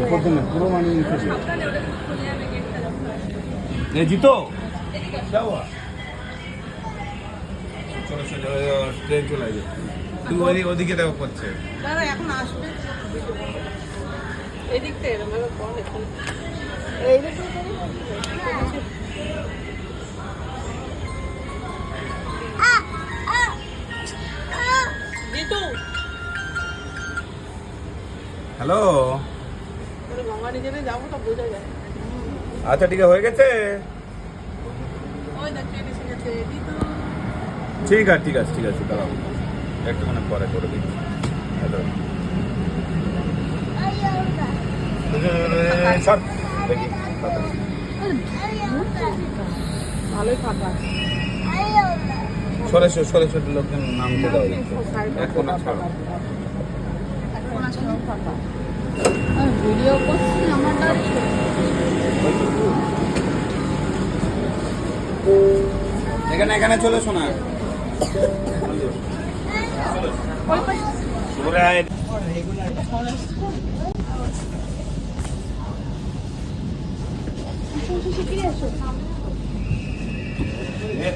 पूरा मानी ये जीतो क्या हुआ চলো চলো ট্রেন চলে আসবে তুই ওদিকে দেখো করছে দাদা এখন আসবে এদিক থেকে এরকম কোন এখন এই দেখো জিতু হ্যালো ওরে গঙ্গানি জেনে যাবো তো বোঝা যায় আচ্ছা ঠিক আছে হয়ে গেছে ওই দেখ ট্রেন এসে গেছে জিতু ঠিক আছে দাঁড়াও একটুখানি পরে করে দিচ্ছি সর দেখি ভালোই ফাঁকা সরে লোকজন নামতে দাও এখন ছাড়ো ভিডিও করছি আমার এখানে চলে শোনা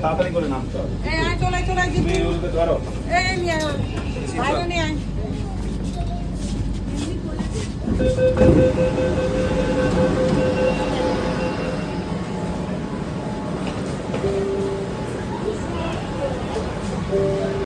তাড়াতাড়ি করে নামতে হবে চলে ধরো এই নিয়ে আয়